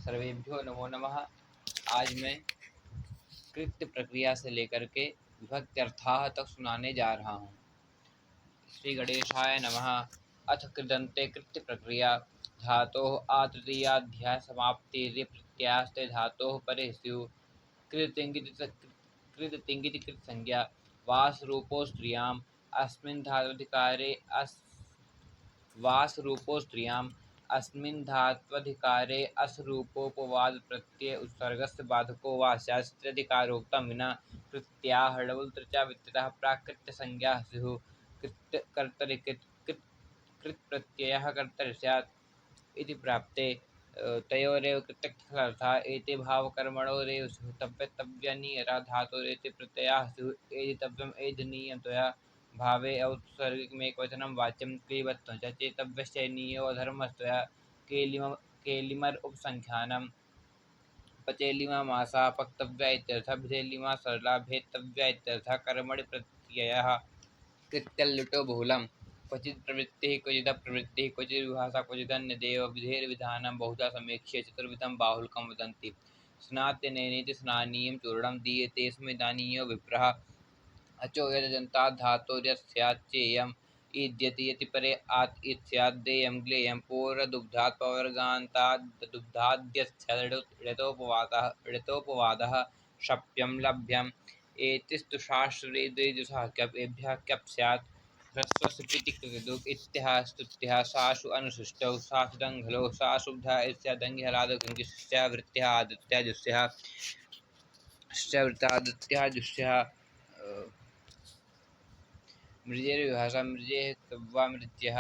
सर्वेभ्यो नमो नमः। आज मैं कृत्य प्रक्रिया से लेकर के विभक्त्यर्थाः तक सुनाने जा रहा हूँ। श्री गणेशाय नमः। अथ कृदन्ते कृत्य प्रक्रिया धातोः आतृतीयाध्याय समाप्तिर्य प्रत्यास्ते धातोः परे स्युः। कृत कृत संज्ञा वास रूपो स्त्रियाम् अस्मिन् धात्वधिकारे वास रूपो स्त्रियाम् अस्मिन् धात्वधिकारे अस रूपोपवाद प्रत्यय उत्सर्गस्य बाधको वा स्यादिकारोक्तं विना कृत्याः डबलतृचा वित्ततः प्राकृत्य संज्ञा स्युः। कृत्य कर्तरि कृत् प्रत्ययः कर्तरि स्यात् इति प्राप्ते तयोरेव कृत्यर्थः एते भावकर्मणोरेव स्युः। तव्यनियरा धातोरेति प्रत्ययाः स्युः। एदितव्यम् एधनीयं भावे औत्सर्गिकमेकवचनं वाच्यं क्लीबत्वं च चेतव्यश्चैनीयो धर्मस्त्वया केलिमर् उपसंख्यानं पचेलिमासा पक्तव्या इत्यर्थः भिधेलिमा सरला भेत्तव्या इत्यर्थः। कर्मणि प्रत्ययः कृत्यल्लुटो बहुलं क्वचित् प्रवृत्तिः क्वचिदप्रवृत्तिः क्वचिद्विभाषा क्वचिदन्यदेव विधेर्विधानं बहुधा समीक्ष्य चतुर्विधं बाहुल्यं वदन्ति। स्नात्यनेनेति स्नानीयं चूर्णं दीयते स्म दानीयो विप्रः। अचो यजन्तात् धातोर्यस्याच्चेयम् ईद्यति यति परे आत् ईत् स्यात् देयं ग्लेयं पूर्वदुग्धात् पवर्गान्तात् दुग्धाद्यच्छदृतोपवादः शप्यं लभ्यम्। एतिस्तु शास्त्रे द्विजुषः क्यप् एभ्यः क्यप् स्यात् ह्रस्वस्य कृतिकृतदुक् इत्यः स्तुत्यः सासु अनुसृष्टौ सासु दङ्घलौ सासुब्धा इत्यादङ्घ्यलादगङ्गिष्या वृत्त्यः आदित्याजुष्यः मृजेर्विभाषा मृजेः कव्वा मृत्यः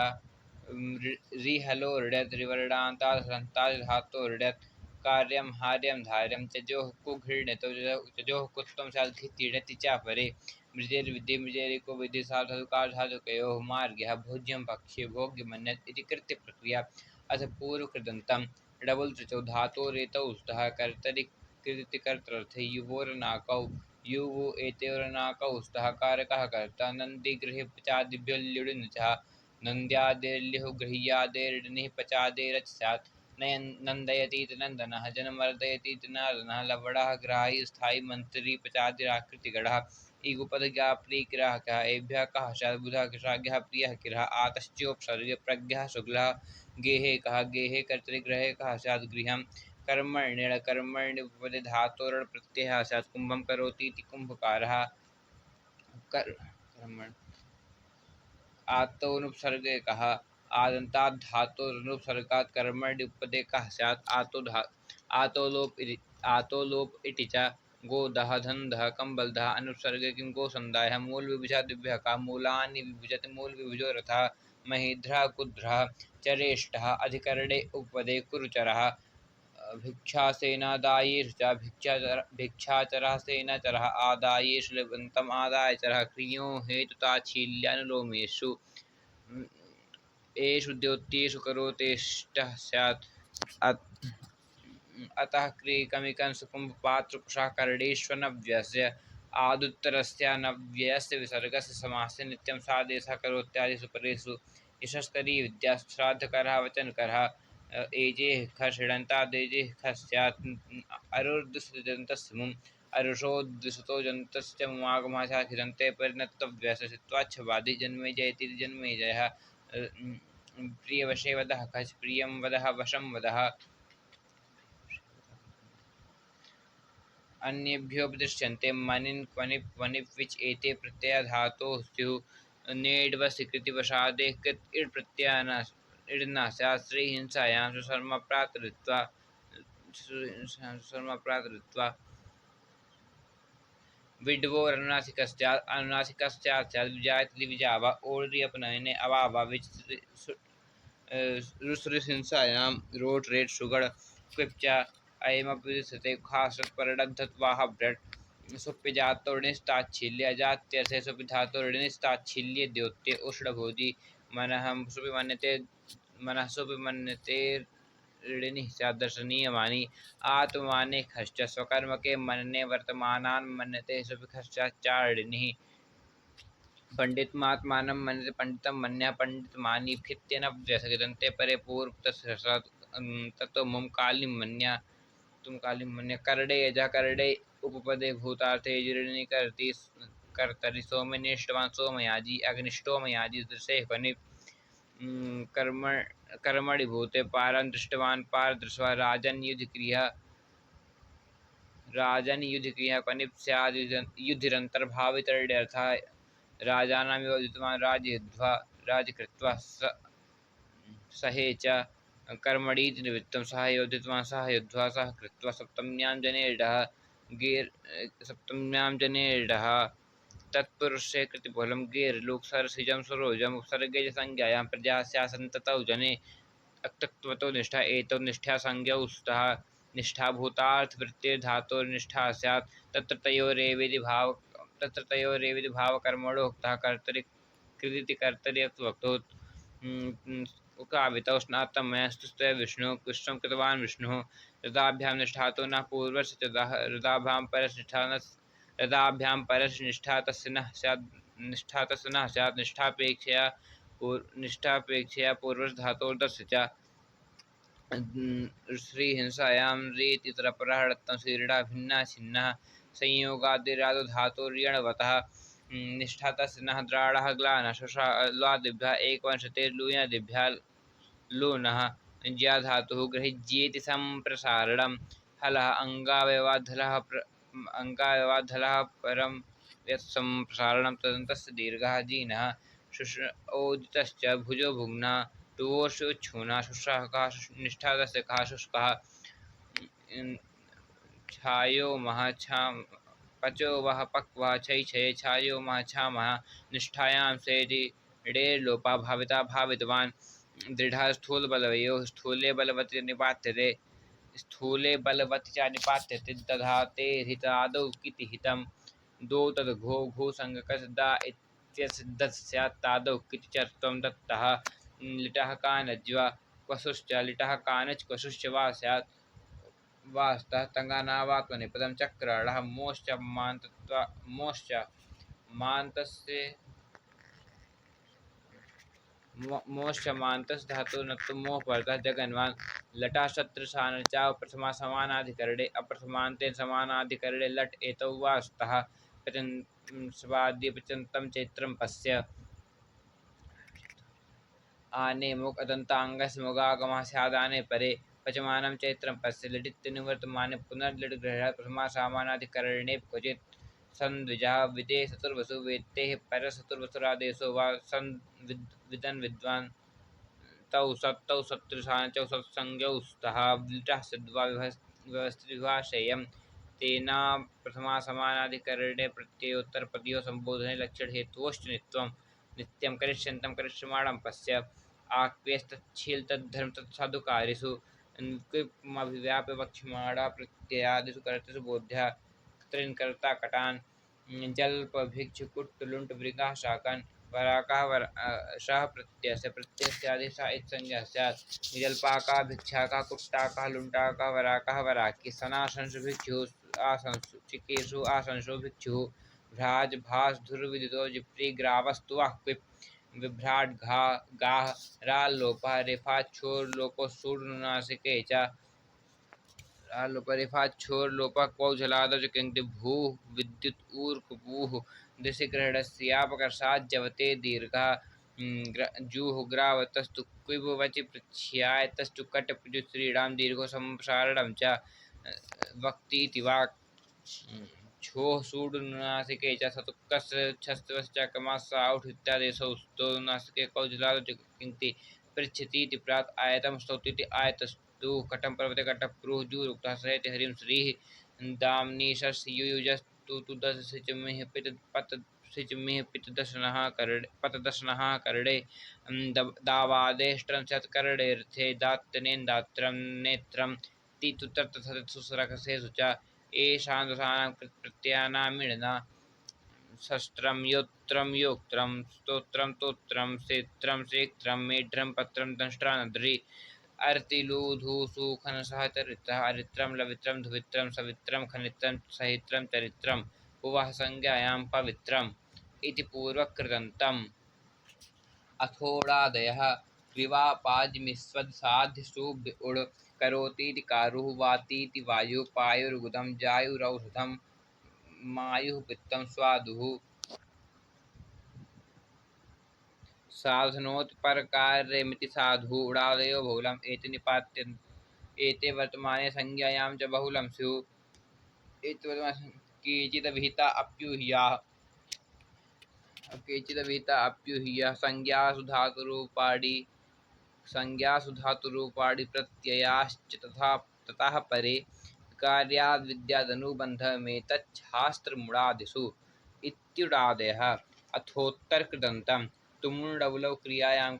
रिहलो ऋडत् रिवर्णान्तात् हलन्तात् धातो ऋडत्। कार्यं हार्यं धार्यं त्यजोः कुघृणीतो त्यजोः कुत्वं स्यात् घितीडति च परे। मृजेर्विधि मृजेरिको विधि साधुकारधातुकयोः मार्गः भोज्यं भक्ष्ये भोग्यमन्यत् इति कृत्य प्रक्रिया। अथ पूर्वकृदन्तं डबल त्रिचौ धातोरेतौ स्तः कर्तरि कृतिकर्तृर्थे युवोरनाकौ युवु एतयोरनाकौ स्तः कारकः कर्ता नन्दिगृहे पचादिभ्यो ल्युडिनचः नन्द्यादेर्ल्युः गृह्यादेर्निः पचादेरच स्यात्। नन्दयतीति नन्दनः जनमर्दयतीति नारदनः लवडः ग्राही स्थायी मंत्री पचादिराकृतिगणः ईगुपदज्ञा प्रियग्राहकः एभ्यः कः स्यात् बुधः कृशाज्ञः प्रियः किरः आतश्चोपसर्ग प्रज्ञः शुक्लः गेहे कः गेहे कर्तृग्रहे कः स्यात् गृहम्। कर्मण्येण धातोरण प्रत्ययः स्यात् कुम्भं करोति इति कुम्भकारः। आतोनुपसर्गे कः आदन्तात् धातोरनुपसर्गात् कर्मण्युपपदे कः स्यात् आतोलोप इति च गोदः धन्दः कंबलदः अनुपसर्गे किं गोसंदायः मूल विभुजादिभ्यः का मूलानि विभुजति मूल विभुजो रथः महीध्रः कुध्रः चरेष्ठः अधिकरणे उपपदे कुरुचरः भिक्षासेनादायेषु भिक्षाचरः सेनाचरः आदायेषु लभन्तम् आदायचरः क्रियो हेतुताच्छील्यानुलोमेषु एषु द्योत्येषु करोतेष्टः स्यात्। अतः क्रिकमिकं सुकुम्भपात्रकुशः कर्णेष्वनव्यस्य आदुत्तरस्यानव्ययस्य विसर्गस्य समासे नित्यं सादेशः करोत्यादिषु परेषु यशस्तरी विद्या श्राद्धकरः वचनकरः एजेः खः षडन्तादेजेः खः स्यात्। अरुर्दुषितजन्तस्य मुम् अरुषोद्दुषितो जन्तस्य मुमागमाशाखिदन्ते परिणतव्यस्य चित्वाच्छवादि जन्मेजयति जन्मेजयः प्रियवशे वदः खच प्रियं वदः वशं वदः। अन्येभ्योपदिश्यन्ते मनिन् क्वनिप् वनिप् विच एते प्रत्यया धातोः स्युः। नेड्वसि कृतिवशादे कृत् इड् प्रत्ययः इड् न स्यात् श्रीहिंसायां सुषर्मप्रातरित्वा विड्वोरनुनासिकस्यात् अनुनासिकस्यात् स्यात् विजायते विजावा ओर्यपनयने अवावा विच रुसृहिंसायां रोट रेट सुगड़ क्विप्च अयमपि खासत परडद्धत्वाह भ्रट सुप्यजातोर्णिस्ताच्छील्य अजात्यर्थे सुपिधातोर्णिस्ताच्छील्य द्योत्ये उष्णभोजी मनः सुपिमन्यते ऋणिः स्याद्दर्शनीयमानी आत्ममाने खश्च स्वकर्मके मनने वर्तमानान् मन्यते सुपिखश्चाच्चारिणिः। पंडितमात्मानं मन्यते पंडितं मन्यः पंडितमानीभित्यनव्यसगिदन्ते परे पूर्वतस्सत् ततो मुं कालीं मन्यः तुम काली मन्य करडे यजा करडे उपपदे भूतार्थे जीर्णी करती कर्तरि सोमनिष्ठवान सोमयाजी अग्निष्टोमयाजी दृशे फनि कर्म कर्मणि भूते पारं दृष्टवान पार दृष्टवा राजन युद्ध क्रिया कनिप स्याद युधिरंतर्भावितर्ड्यर्था राजानां योजितवान् राजयुध्वा राजकृत्वा सहे च कर्मणीति निवृत्तं सह योजितवान् सह युध्वा सह कृत्वा सप्तम्यां जनेडः तत्पुरुषे कृतिफलं गीर्लोक सरसिजं सरोजम् उपसर्गे च संज्ञायां प्रजा स्यासन् ततौ जने अक्तत्वतो निष्ठा एतौ निष्ठा संज्ञौ स्तः निष्ठा भूतार्थवृत्तिर्धातुर्निष्ठा स्यात् तत्र तयोरेविधि भावकर्मणोक्तः कर्तरि कृदिति कर्तरि वक्तुः उकावितौ स्नातमयस्तुस्ते विष्णुः कृष्णं कृतवान् विष्णुः रदाभ्यां निष्ठातो न पूर्वस्य च रदाभ्यां परसनिष्ठा न रदाभ्यां परसनिष्ठा तस्य न स्यात् निष्ठा तस्य न स्यात् निष्ठापेक्षया पूर्वधातोर्दस्य च श्रीहिंसायां रीतितरपरहृतं श्रीडा भिन्ना छिन्नः संयोगादिरादधातुर्यणवतः निष्ठा तस्य नः द्राडः ग्लानः शशा लादिभ्यः एकवंशतेर्लूयदिभ्यः लूनः ज्या धातुः गृह्येति सम्प्रसारणं हलः अङ्गावयवाद्धलः परं यत्सम्प्रसारणं तदन्तस्य दीर्घः जीनः ओदितश्च भुजो भुग्नः टुवोषुच्छूनः शुश्राकः निष्ठा तस्य कः शुष्कः छायो मह छाम पचो वह पक्वः छै छे छायो मह छामः निष्ठायां सेति लोपा भाविता भावितवान् दृढ़ स्थूलबलवयोः स्थूले बलवति निपात्यते स्थूले बलवति च निपात्यते तथा ते हितादौ किति हितं द्वौ तद्घो घोसङ्गकस् दा इत्यसिद्धः स्यात् तादौ किति च त्वं दत्तः लिटः कानज्वा क्वसुश्च लिटः कानच् क्वसुश्च वा स्यात् वास्तः तङ्गानावात्मनेपदं चक्राळः मोश्च मान्तस्य मोश्चमान्तस् धातु नक्तु मोह परतः जगन्वान् लटा शत्रुशान चाव प्रथमा समानाधिकरणे अप्रथमान्ते समानाधिकरणे लट एतौ वास्तः पचन्तं चैत्रं पश्य आने मुख अदन्ताङ्गस्य मुगागमः स्यादाने परे पचमानं चैत्रं पश्य लिटित्यनुवर्तमाने पुनर्लिटग्रहः प्रथमा समानाधिकरणे क्वचित् संद्विजः विदे चतुर्वसु वेत्तेः परसतुर्वसुरादेशो वा विदन् विद्वान् तौ सत्तौ सत्तृशानचौ सत्संज्ञौ स्तः लिटः सिद्ध्वा व्यवस्थितभाषेयं तेना प्रथमा समानाधिकरणे प्रत्ययोत्तरपदयोः सम्बोधने लक्षणहेतुश्च नित्यं करिष्यन्तं करिष्यमाणं पश्य आक्वेस्तच्छीलतद्धर्म तत्साधुकार्येषु अन्विक्मभिव्याप्य वक्ष्यमाणा प्रत्ययादिषु कर्तृषु बोध्या त्रिन्कर्ता कटान् जल्पभिक्षुकुट्टुलुण्टमृगाः शाकान् वराकाः शः प्रत्ययस्यादिशः इत्संज्ञा स्यात् जल्पाकाः भिक्षाकाः कुट्टाकाः लुण्टाकाः वराकाः वराकी सनाशंसु भिक्षुः आशंसु चिकेषु आशंसो भिक्षुः भ्राज भास धुर्विदितो जिप्रीग्रावस्तुवाः क्विप् विभ्राट गाः राल्लोपः रेफाच्छोर्लोपो सूर्णनासिके च लोपरिफाच्छोर्लोपः कौशलादौ च किङ्क्ति भूः विद्युत् ऊर्कपूः दिशिग्रहणस्यापकर्षाज्जवते दीर्घः जुहुग्रावतस्तु क्विबवचि पृच्छ्याय तस्तु कटपजुश्रीणां दीर्घो सम्प्रसारणं च वक्तीति वाक् छोः सूडुनासिके च सतुक्कस्य छस्तवश्च कमास्साउठ इत्यादेशौ स्तोनासिके कौशलादौ च किङ्क्ति पृच्छतीति प्रात् आयतं स्तौतीति आयतस्तु कटं पर्वते कटप्रुः जुरुक्तः सहेति हरिं श्रीः दाम्नीशस्युयुजस्तु दशसिचमिः पितपतसिचमिः पतदशनः करडे दावादेष्ट्रं शतकरडेऽर्थे दात्यनेन्दात्रं नेत्रं तीतुतर्थसुसुरकसेषु च एषान्दसानां कृत्प्रत्ययानामिणना शस्त्रं योत्रं योक्त्रं स्तोत्रं तोत्रं सेत्रं सेक्त्रं मेढ्रं पत्रं दंष्ट्रानद्रि अर्तिलूधूसुखनसहचरित्रः अरित्रं लवित्रं धुवित्रं सवित्रं खनित्रं सहित्रं चरित्रं भुवः संज्ञायां पवित्रम् इति पूर्वकृतन्तम् अथोडादयः क्रिवापाजिमिस्वद्साध्य शुभ्य उड् करोतीति कारुः वातीति वायुः पायुर्गुदं जायुरौषधं मायुः पित्तं स्वादुः साधनोति परकार्यमिति साधु उडादयो बहुलम् एते निपात्यन्ते एते वर्तमाने संज्ञायां च बहुलं स्युः एते वर्तमाने केचिदभिहिता अप्यूह्य संज्ञासु धातुरूपाणि प्रत्ययाश्च ततः परे कार्याद्विद्यादनुबन्धमेतच्छास्त्रमुडादिषु इत्युडादयः अथोत्तरकृदन्तं तुमुण्डवलौ क्रियायां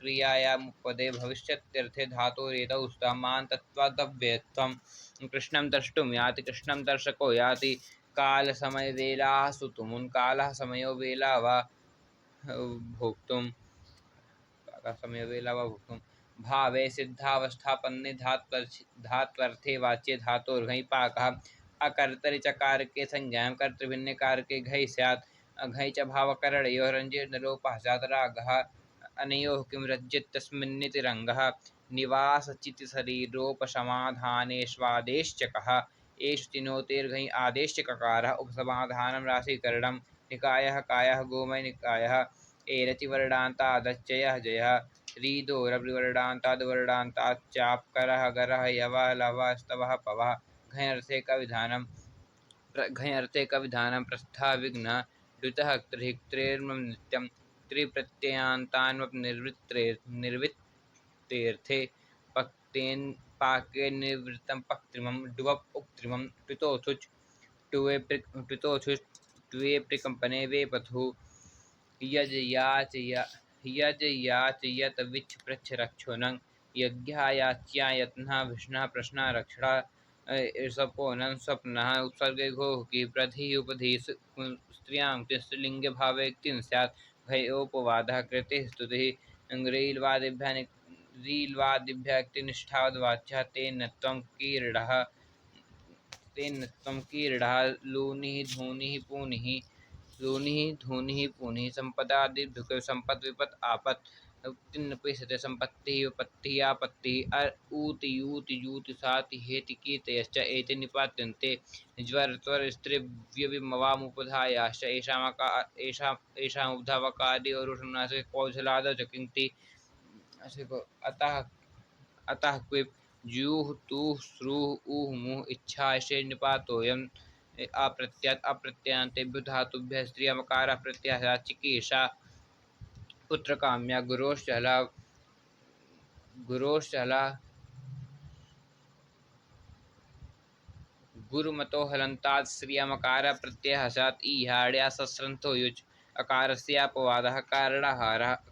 क्रियायामुपपदे भविष्यत्यर्थे धातोरेतौ स्तमान्तत्वादव्ययत्वं कृष्णं द्रष्टुं याति कृष्णं दर्शको याति कालसमयवेलासु तुमुन् कालः समयो वेला वा भोक्तुं भावे सिद्धावस्थापन्ने धात्वर्थे वाच्ये धातोर्घञ् पाकः अकर्तरि चकारके संज्ञायां कर्तृभिन्ने कारके घञ् स्यात् घञ् च भावकरणयोरञ्जिर्नलोपः स्यात् रागः अनयोः किं रज्येत्तस्मिन्निति रङ्गः निवासचित्तशरीरोपसमाधानेष्वादेश्च कः एषु चिनोतेर्घञ् आदेश्च ककारः उपसमाधानं राशिकरणं निकायः कायः गोमयनिकायः एरचिवर्णान्तादच्चयः जयः रीदोरविवर्णान्ताद्वर्णान्ताच्चापकरः गरः यवः लवः स्तवः पवः घञर्थे कविधानं प्रस्थाविघ्नः द्वितः त्रिहिक्त्रेर्मं नित्यं त्रिप्रत्ययान्तान्वपनिर्वृत्तेऽर्थे पक्तेन पाके निवृत्तं पक्त्रिमं डुवप् उक्त्रिमं ट्वितोथुच् ट्वे प्रकम्पने वेपथुः यजयाचयत विच्छ पृच्छ रक्षोनं यज्ञायाच्यायत्नः विष्णुः प्रश्नः रक्षणः सपोनं स्वप्नः उत्सर्गे घोः की प्रधि उपधि स्त्रियां स्त्रीलिंगे भावे किं स्यात् भयोपवादः कृते स्तुतिः रील्वादिभ्यः क्तिनिष्ठावद्वाच्यः तेन त्वं कीरीडः लूनिः धूनिः पूनिः सम्पदादिभ्युक् सम्पत् विपत् आपत् उत्तिन्नपिसते सम्पत्तिः विपत्तिः आपत्तिः ऊति यूति यूति साति हेति कीर्तयश्च एते निपात्यन्ते ज्वरत्वरस्त्रिव्यविमवामुपधायाश्च येषामुपधावकार्योरुषणास्य कौशलादौ च किङ्क्ति अतः क्विप् ज्यूः तूः स्रुः ऊः मुः इच्छाशे निपातोऽयम् अप्रत्ययान्तेभ्यो धातुभ्यः स्त्रियमकारः प्रत्ययः स्यात् चिकीर्षा पुत्रकाम्या गुरुमतो हलन्तात् श्रियमकारः प्रत्ययः स्यात् ईहाड्या सस्रन्थो युज् अकारस्यापवादः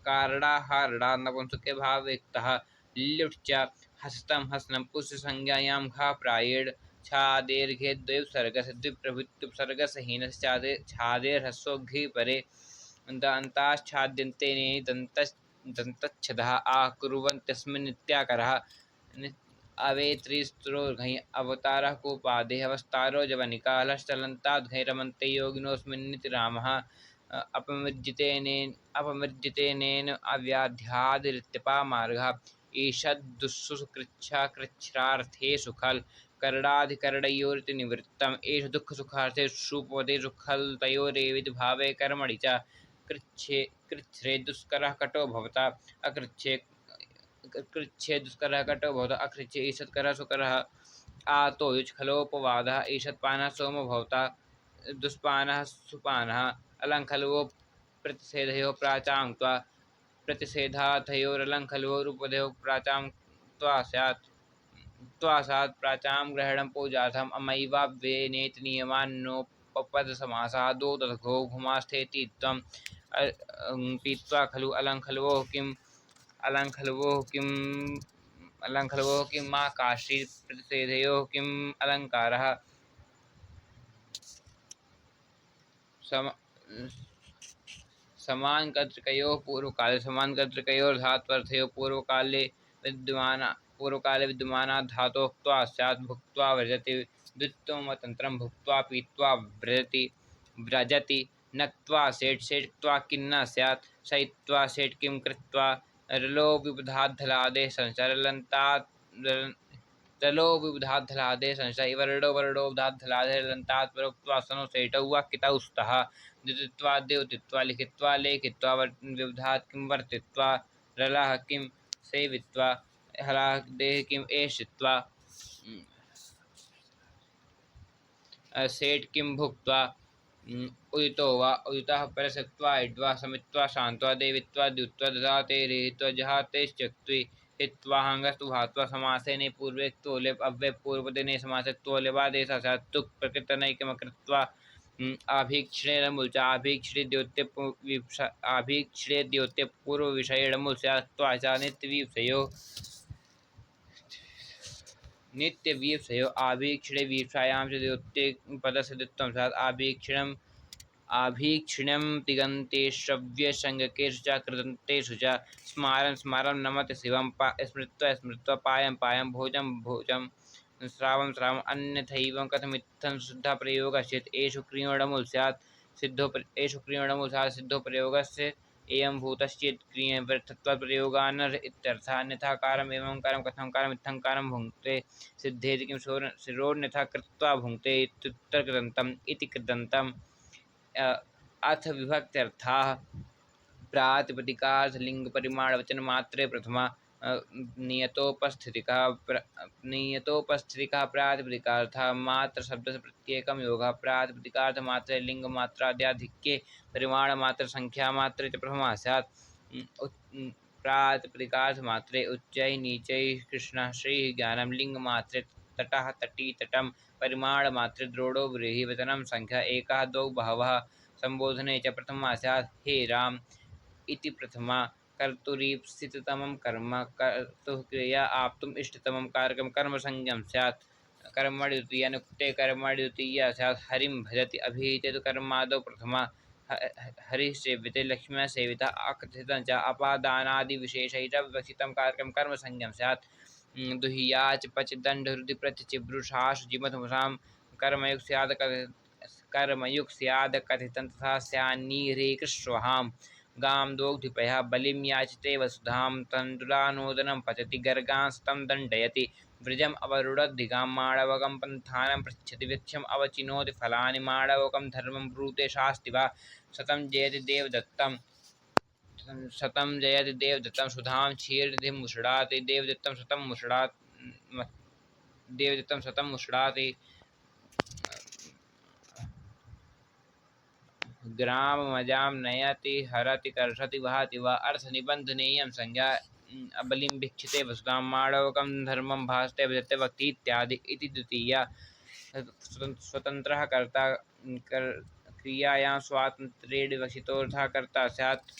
कारणाहारडा नपुंसके भावयुक्तः ल्युट् च हस्तं हसनं पुष्यसंज्ञायां घा प्रायेण छादेर्घे द्वयोपसर्गस्य द्विप्रभुत्युपसर्गसहीनश्चादेर्ह्रस्वो घी परे दन्ताश्चाद्यन्ते दन्तच्छदः आकुर्वन्त्यस्मिन्नित्याकरः अवेत्रिस्त्रोर्घञ् अवतारः कूपादेः अवस्तारो जवनिका लश्चलन्ताद्घञ् रमन्ते योगिनोऽस्मिन्निति रामः अपमृर्जितेनेन अव्याध्यादिरित्यपामार्गः ईषद्दुःसुकृच्छा कृच्छ्रार्थेषु खल् करडाधिकरणयोरिति निवृत्तम् एष दुःखसुखार्थेषु सुपदेषु खल् तयोरेवेति भावे कर्मणि च कृच्छ्रे दुष्करः कटो भवता कृच्छ्रे दुष्करः कटो भवता अकृच्छ्रे ईषत्करः सुकरः आतो युज् खलोपवादः ईषत्पानः सोमो भवता दुष्पानः सुपानः अलङ्खल्वो प्रतिषेधयोः प्राचां त्वा प्रतिषेधार्थयोरलङ्खल्वोरुपधयोः प्राचां त्वा स्यात् प्राचां ग्रहणं पूजार्थम् अमैवाव्ययनेति नियमान्नोपपदसमासः दो तथघो घुमास्थेति त्वं पीत्वा खलु अलङ्खल्वोः किं मा काशी प्रतिषेधयोः किम् अलङ्कारः समानकर्तृकयोः पूर्वकाले समानकर्तृकयोर्धात्वर्थयोः पूर्वकाले विद्यमानात् धातोः क्त्वा स्यात् भुक्त्वा व्रजति द्वित्वमतन्त्रं भुक्त्वा पीत्वा व्रजति नक्त्वा सेट् क्त्वा किन्न स्यात् शयित्वा सेट् किं कृत्वा रलो विबुधाद्धलादे संचरलन्तात् रलो विबुधाद्धलादे संशय वर्णो वर्णो बुधाद्धलादे लन्तात् परोक्त्वा सनो सेटौ वाक्यतौ स्तः द्युतित्वा द्योतित्वा लिखित्वा लेखित्वा विबुधात् किं वर्तित्वा रलः किं सेवित्वा हलाः देह किम् एषित्वा सेठ किं भुक्त्वा उदितो वा उदितः परसक्त्वा इड्वा समित्वा शान्त्वा देवित्वा द्युत्वा ददाते रेहित्वा जहातेश्चक्त्वे हित्वा हंगस्तु भात्वा समासेने पूर्वे क्तोलेप अव्यय पूर्वदिने समासे क्तोलेवादेश तुक् प्रकृतनैकमकृत्वा आभीक्ष्णेरमुल आभीक्ष्णे द्योत्य आभीक्ष्णे द्योत्य पूर्व विषयेणमुल स्यात्वाचा नित्यवीप्सयो नित्यवीप्सयो आभीक्षणे वीप्सायां च द्योत्ये पदस्य द्वित्वं स्यात् आभीक्षिण्यं दिगन्तेष्वव्यसंज्ञकेषु च कृदन्तेषु च स्मारं स्मारं नमत शिवं स्मृत्वा स्मृत्वा पायं पायं भोजं भोजं श्रावं श्रावम् अन्यथैवं कथमित्थं शुद्धः प्रयोगश्चेत् एषु क्रियणमुल स्यात् सिद्धो एषु क्रियणमुल स्यात् सिद्धो प्रयोगस्य एवं भूतश्चेत् क्रिय व्यर्थत्वात् प्रयोगानर्ह इत्यर्थः अन्यथा कारम् एवं कारं कथं कारम् इत्थं कारं भुङ्क्ते सिद्धेति किं शिरोन्यथा कृत्वा भुङ्क्ते इत्युत्तरकृदन्तम् इति कृदन्तम् अथ विभक्त्यर्थाः प्रातिपदिकार्थ लिंग परिमाण वचन मात्रे प्रथमा नियतोपस्थितिका प्रातिपदिकार्थ मात्र शब्द से प्रत्येकम योगा प्रातिपदिकार्थ मात्रे लिंग मात्राद्याधिक्ये परिमाण मात्र संख्या मात्रे च प्रथमा स्यात् प्रातिपदिकार्थ मात्रे उच्चै नीचै कृष्ण श्री ज्ञानम लिंग मात्रे तटः तटी तटम परिमाण मात्रे द्रोणो व्रीहि वचनम संख्या एकः द्वौ बहवः संबोधने च प्रथमा स्यात् हे राम इति प्रथमा कर्तुरीप्सिततमं कर्म कर्तुः क्रिया आप्तुम् इष्टतमं कारकं कर्मसंज्ञं स्यात् कर्मणि द्वितीयानुक्ते कर्मणि द्वितीया स्यात् हरिं भजति अभिहिते तु कर्मादौ प्रथमा हरिः सेव्यते लक्ष्म्या सेविता अकथितं च अपादानादिविशेषैः विवक्षितं कारकं कर्मसंज्ञं स्यात् दुहियाच पच दंड हृदय प्रत्यचिभ्रुषाश जिमधुमसां कर्मयुक् स्यात् कर्मयुक् स्यात् कथितं तथा स्यान्निरेकस्वहाम् गां दोग्धिपयः बलिं याचिते वसुधां तण्डुलानोदनं पचति गर्गांस्तं दण्डयति व्रजम् अवरुणद्धिगां माणवकं पन्थानं पृच्छति वृक्षम् अवचिनोति फलानि माणवकं धर्मं ब्रूते शास्ति वा शतं जयति देवदत्तं सुधां क्षीरनिधिं मुषडाति देवदत्तं शतं मुषडाति ग्राममजां नयति हरति कर्षति वहति वा अर्थनिबन्धनेयं संज्ञा बलिं भिक्षते वसुधां माणवकं धर्मं भासते भजते भक्ति इत्यादि इति द्वितीया स्वतन्त्रः कर्ता क्रियायां स्वातन्त्र्येण विवक्षितोऽर्थः कर्ता स्यात्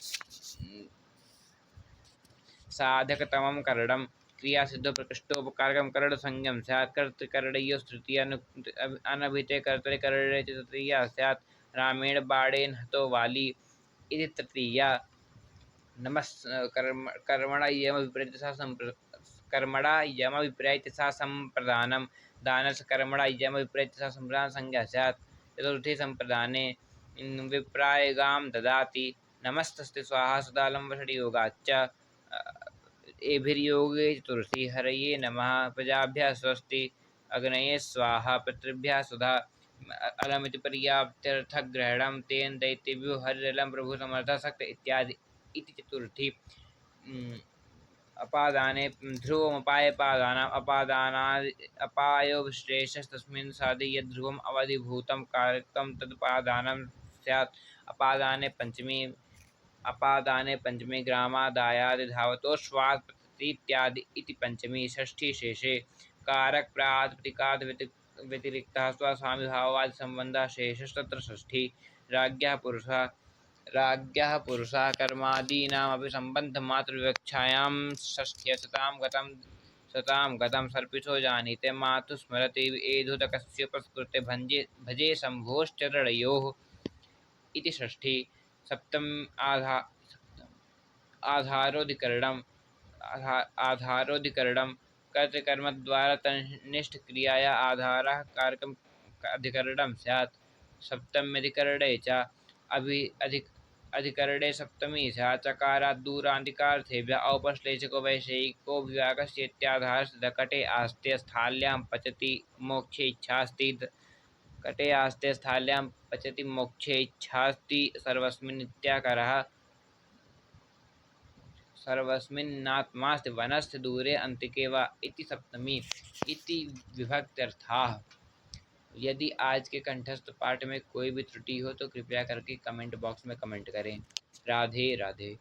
साधकतमं करणं क्रिया सिद्धो प्रकृष्टोपकारकं करणसंज्ञं स्यात् कर्तृकरणयोः तृतीया अनभिते कर्तरि करणे च तृतीया स्यात् रामेण बाणेन हतो वाली इति तृतीया नमस् कर्मणा यमविप्रयति सा संप्रदानं दानस्य कर्मणा यमविप्रयति सा संप्रदान संज्ञा स्यात् चतुर्थी संप्रदाने विप्रायगां ददाति नमस्तस्ते स्वाहा सदालं वषडयोगाच्च एभिर्योगे चतुर्थी हरये नमः प्रजाभ्यः स्वस्ति अग्नये स्वाहा पितृभ्यः सुधा अलमिति पर्याप्त्यर्थग्रहणं तेन दैत्येभ्यो हरिरलं प्रभु समर्थः शक्त इत्यादि इति चतुर्थी अपादाने ध्रुवमपायपादानाम् अपायो श्रेष्ठस्तस्मिन् साधि यद्ध्रुवम् अवधिभूतं कारकं तदुपादानं स्यात् अपादाने पंचमी ग्रामादायादि धावतोश्वात् प्रतीत्यादि इति पंचमी षष्ठी शेषे कारक प्रातिपदिकात् व्यतिरिक्तः स्वस्वामिभावादि संबंधः शेषस्तत्र षष्ठी राज्ञः पुरुषः कर्मादीनामपि सम्बन्धमात्रविवक्षायां षष्ठ्य सतां गतं सर्पिषो जानीते मातु स्मरति एधुतकस्योपस्कृते भजे शम्भोश्चरणयोः इति षष्ठी सप्तम आधारोधिकरणं कर्तृकर्मद्वारा तन्निष्ठ क्रियाया आधारः कारकम् अधिकरणं स्यात् सप्तम्यधिकरणे च अधिकरणे सप्तमी स्या चकारात् दूरान्तिकार्थेभ्यः औपश्लेषिको वैषयिको विभागस्येत्याधारस्तकटे आस्ते स्थाल्यां पचति मोक्षे इच्छास्ति कटे आस्ते स्थाल्यां पचति मोक्षे इच्छास्ति सर्वस्मिन्नित्याकारः सर्वस्मिन्नात्मास्ति वनस्य दूरे अन्तिके वा इति सप्तमी इति विभक्त्यर्थाः। यदि आज के कंठस्थ पाठ में कोई भी त्रुटि हो तो कृपया करके कमेंट बॉक्स में कमेंट करें। राधे राधे।